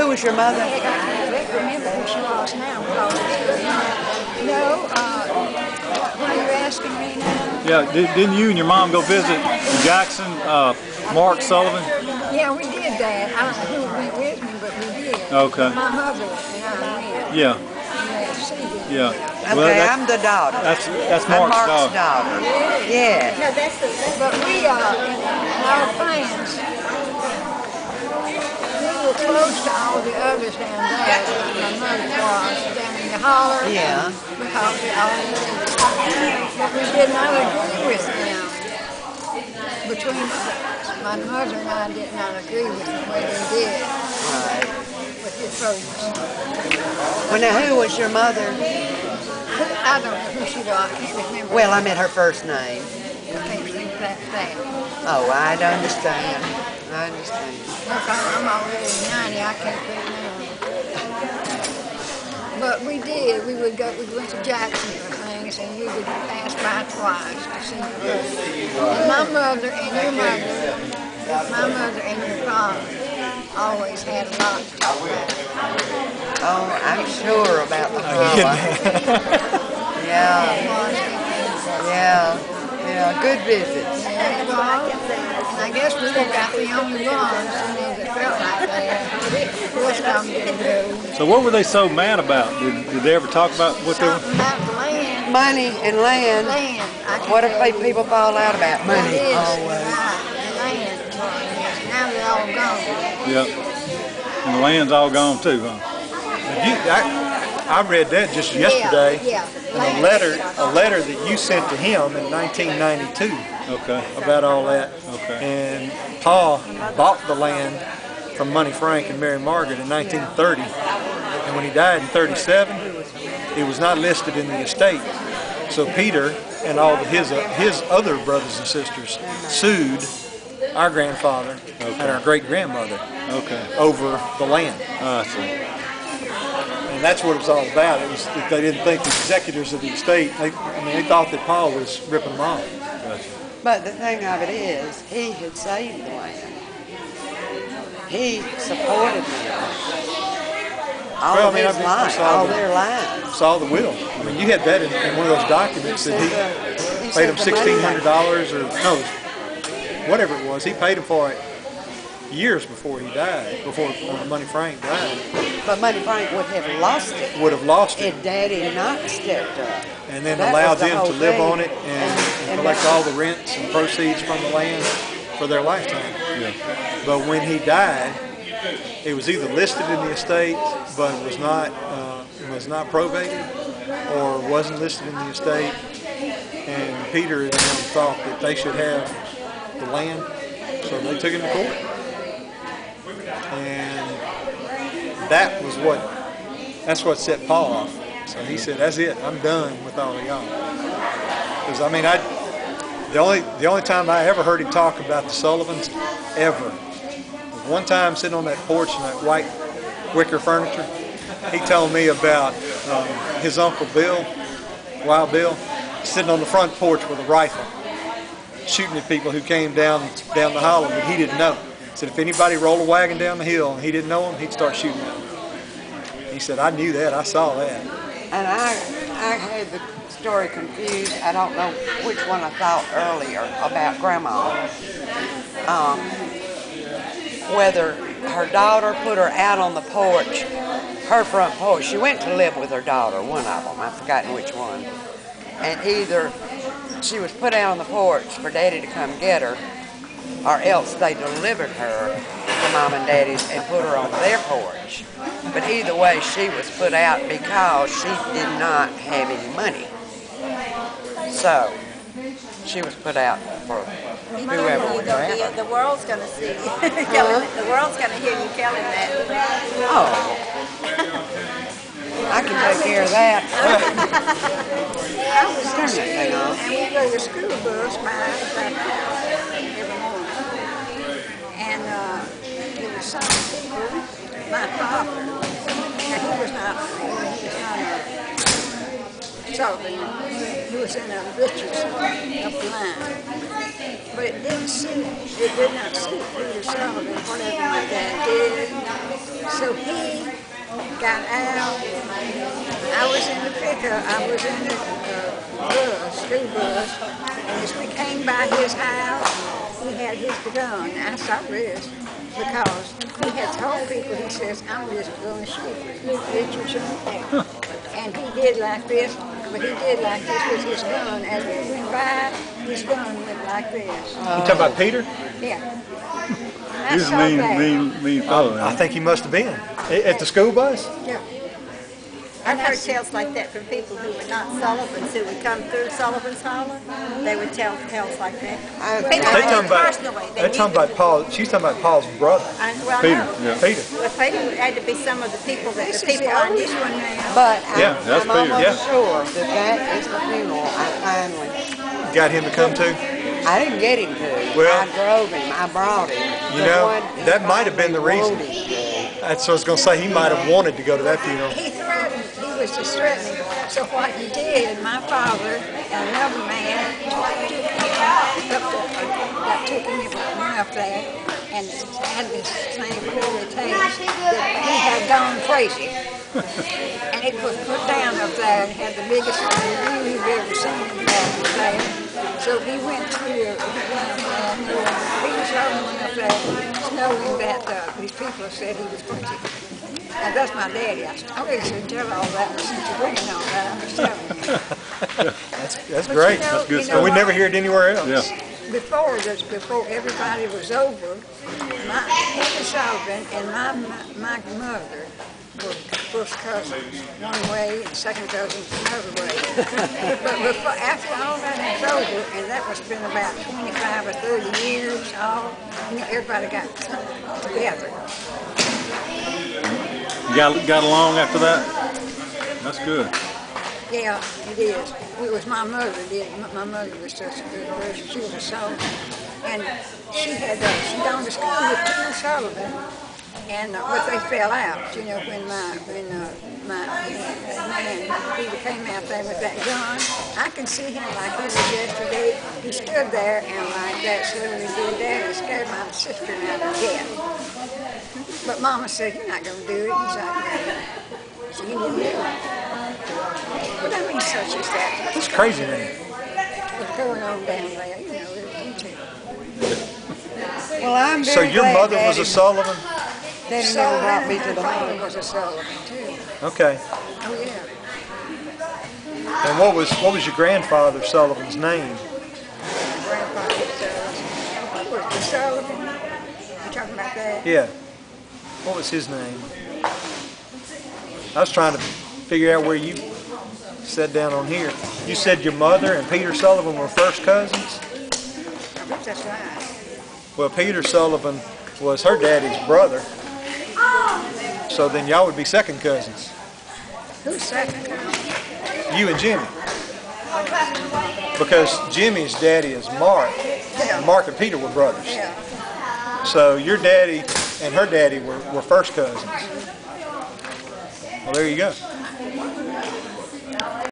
Who was your mother? I can't remember who she was now. No, what are you asking me now? Yeah, didn't you and your mom go visit Jackson, Mark Sullivan? Yeah, we did that. I don't know who went with me, but we did. Okay. My mother and I went. Yeah. Yeah. Okay, I'm the daughter. That's I'm Mark's daughter. Yeah. No, but we in our plans, we were close to all the others down there. My mother was down in the holler. Yeah. Because we all lived. But we did not agree with them. Between my mother and I did not agree with the way they did. Right. With the produce. Well, now, who was your mother? I don't know who she was. I can't remember. Well, I meant her first name. I can't remember that fast. Oh, I understand. I understand. Look, I'm already 90. I can't remember. But we did. We went to Jackson for things, and we would pass by twice to see the road. And my mother and your father always had a lot to talk about. Oh, I'm sure about the father. Yeah. Good visits. Yeah, it was. And I guess we were about the only ones that felt like that. Most of them didn't go. So what were they so mad about? Did they ever talk about what they were? Something about the land. Money and land. What if people fall out about money? Always. Land. Now they're all gone. Yep. And the land's all gone too, huh? I read that just yesterday. Yeah. A letter that you sent to him in 1992. Okay. About all that. Okay. And Paul bought the land from Money Frank and Mary Margaret in 1930. And when he died in 37, it was not listed in the estate. So Peter and all of his other brothers and sisters sued our grandfather and our great-grandmother over the land. I see. And that's what it was all about. It was that they didn't think the executors of the estate, they thought that Paul was ripping them off. Gotcha. But the thing of it is, he had saved the land. He supported them. All their lives. Saw the will. I mean, you had that in one of those documents that he paid him $1,600 or no, whatever it was. He paid him for it years before he died, before Money Frank died. But Money Frank would have lost it. Would have lost it. If Daddy had not stepped up. And then allowed them to live on it and collect all the rents and proceeds from the land for their lifetime. Yeah. But when he died, it was either listed in the estate, but was not probated, or wasn't listed in the estate. And Peter and them thought that they should have the land, so they took him to court. And that's what set Paul off. So he said, "That's it. I'm done with all of y'all." Because I mean, the only time I ever heard him talk about the Sullivans ever was one time sitting on that porch in that white wicker furniture. He told me about his uncle Bill, Wild Bill, sitting on the front porch with a rifle, shooting at people who came down the hollow that he didn't know. He said if anybody rolled a wagon down the hill and he didn't know them, he'd start shooting at them. He said, I knew that, I saw that. And I had the story confused. I don't know which one I thought earlier about Grandma. Whether her daughter put her out on the porch, her front porch. She went to live with her daughter, one of them. I've forgotten which one. And either she was put out on the porch for Daddy to come get her, or else they delivered her to Mom and Daddy's and put her on their porch. But either way, she was put out because she did not have any money. So she was put out for whoever would have her. The world's going to see you. The world's going to hear you telling that. Oh, I can take care of that. I was in school, and we rode the school bus by the house every morning. And there were some people, my father, and he was not Sullivan, he was in a riches up the line. But it did not suit Peter Sullivan, whatever my dad did. So he got out. I was in the pickup. I was in the school bus. And as we came by his house, he had his gun. I saw this because he had told people, he says, I'm just going to shoot Richardson. And he did like this, but he did like this with his gun. As we went by, his gun went like this. You talking about Peter? Yeah. He's a mean fellow. I think he must have been. At the school bus? Yeah. I've heard tales like that from people who were not Sullivans, who would come through Sullivan's Holler. They would tell tales like that. People They're I talking knew about, personally. they're talking about Paul. She's talking about Paul's brother, Well, Peter, no. yeah. Peter. Well, Peter had to be some of the people that This the is people the I oldest knew. one now. But Yeah, that's I'm almost Peter. sure that is the funeral I finally. Got him to come to? I didn't get him to. Well, I drove him. I brought him. You The know, one he that might have been the finally reason. wanted to. That's what I was going to say. He might have wanted to go to that funeral. He threatened, he was just threatening. So what he did, my father and another man took him up there and had this thing really taste that he had gone crazy. And it was put down up there and had the biggest review you've ever seen up there. So he went to Peter Sullivan up there, knowing that these people said he was crazy. And that's my daddy. I really shouldn't tell all that, but since you're bringing all that, I'm just telling you. That's But great. you know- That's good you stuff. know We what? never hear it anywhere else. Yeah. Before everybody was over, Mr. Sullivan and my mother were first cousins one way and second cousins another way. But before, after all that was over, and that was been about 25 or 30 years, everybody got together. You got along after that? That's good. Yeah, it is. It was my mother did. My mother was such a good person. She was a Sullivan. And she gone to school with Peter Sullivan, but they fell out, you know, when my man, Peter came out there with that gun. I can see him like it was yesterday. He stood there and like that, slowly did that, and scared my sister out of death. But Mama said, you're not going to do it. He's like, so you didn't do it. But I mean, such as that. It's crazy, man. What's going on down there, you know, it's Well, I'm very So your glad mother was Daddy- a Sullivan? Daddy never brought me to the father home. was a Sullivan too. Okay. Oh yeah. And what was your grandfather Sullivan's name? Grandpa was the Sullivan. You talking about that? Yeah. What was his name? I was trying to figure out where you sat down on here. You said your mother and Peter Sullivan were first cousins? I believe that's right. Well, Peter Sullivan was her daddy's brother. So then y'all would be second cousins. Who's second? You and Jimmy. Because Jimmy's daddy is Mark. Yeah. Mark and Peter were brothers. Yeah. So your daddy and her daddy were first cousins. Well, there you go.